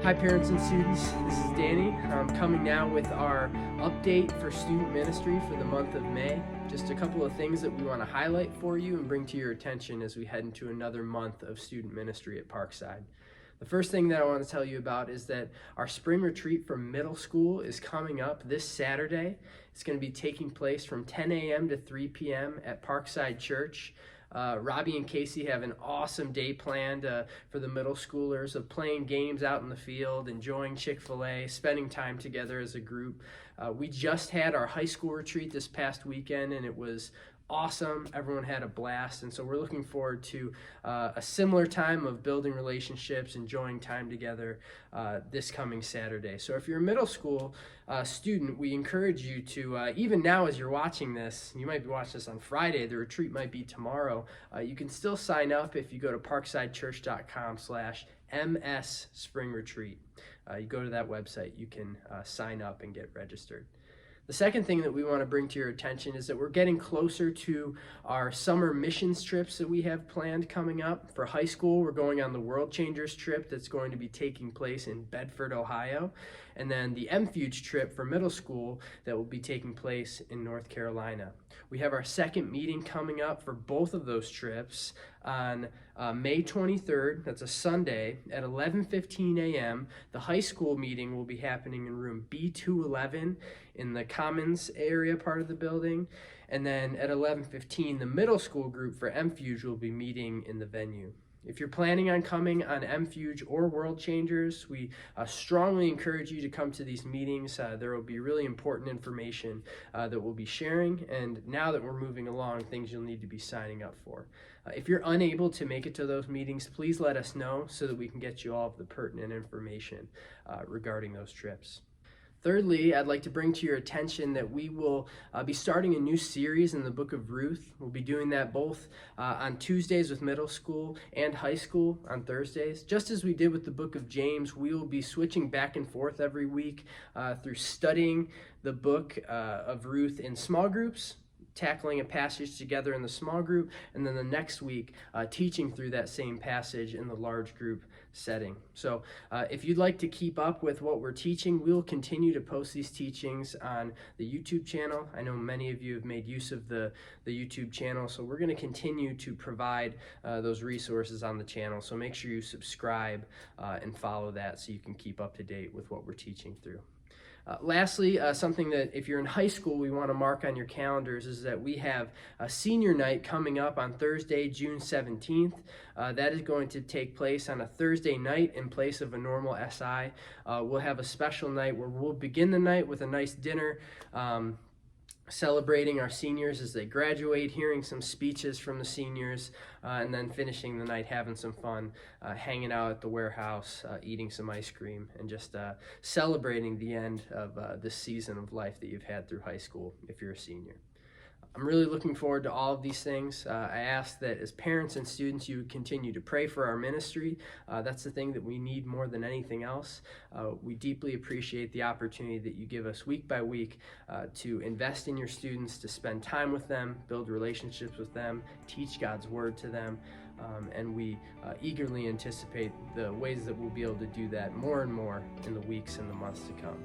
Hi parents and students, this is Danny. I'm coming now with our update for student ministry for the month of May. Just a couple of things that we want to highlight for you and bring to your attention as we head into another month of student ministry at Parkside. The first thing that I want to tell you about is that our spring retreat for middle school is coming up this Saturday. It's going to be taking place from 10 a.m. to 3 p.m. at Parkside Church. Robbie and Casey have an awesome day planned for the middle schoolers of playing games out in the field, enjoying Chick-fil-A, spending time together as a group. We just had our high school retreat this past weekend, and it was awesome. Everyone had a blast, and so we're looking forward to a similar time of building relationships, enjoying time together this coming Saturday. So if you're a middle school student, we encourage you to, even now as you're watching this, you might be watching this on Friday, the retreat might be tomorrow, you can still sign up if you go to parksidechurch.com/MS Spring Retreat. You go to that website, you can sign up and get registered. The second thing that we want to bring to your attention is that we're getting closer to our summer missions trips that we have planned coming up. For high school, we're going on the World Changers trip that's going to be taking place in Bedford, Ohio. And then the MFUGE trip for middle school that will be taking place in North Carolina. We have our second meeting coming up for both of those trips on May 23rd, that's a Sunday, at 11:15 a.m. The high school meeting will be happening in room B211 in the Commons area part of the building. And then at 11:15, the middle school group for MFUGE will be meeting in the venue. If you're planning on coming on MFUGE or World Changers, we strongly encourage you to come to these meetings. There will be really important information that we'll be sharing, and now that we're moving along, things you'll need to be signing up for. If you're unable to make it to those meetings, please let us know so that we can get you all of the pertinent information regarding those trips. Thirdly, I'd like to bring to your attention that we will be starting a new series in the book of Ruth. We'll be doing that both on Tuesdays with middle school and high school on Thursdays. Just as we did with the book of James, we will be switching back and forth every week through studying the book of Ruth in small groups, tackling a passage together in the small group, and then the next week teaching through that same passage in the large group setting. So if you'd like to keep up with what we're teaching, we'll continue to post these teachings on the YouTube channel. I know many of you have made use of the YouTube channel, so we're going to continue to provide those resources on the channel. So make sure you subscribe and follow that so you can keep up to date with what we're teaching through. Lastly, something that if you're in high school we want to mark on your calendars is that we have a senior night coming up on Thursday, June 17th. That is going to take place on a Thursday night in place of a normal SI. We'll have a special night where we'll begin the night with a nice dinner, celebrating our seniors as they graduate, hearing some speeches from the seniors, and then finishing the night having some fun, hanging out at the warehouse, eating some ice cream, and just celebrating the end of this season of life that you've had through high school if you're a senior. I'm really looking forward to all of these things. I ask that as parents and students, you would continue to pray for our ministry. That's the thing that we need more than anything else. We deeply appreciate the opportunity that you give us week by week to invest in your students, to spend time with them, build relationships with them, teach God's word to them. And we eagerly anticipate the ways that we'll be able to do that more and more in the weeks and the months to come.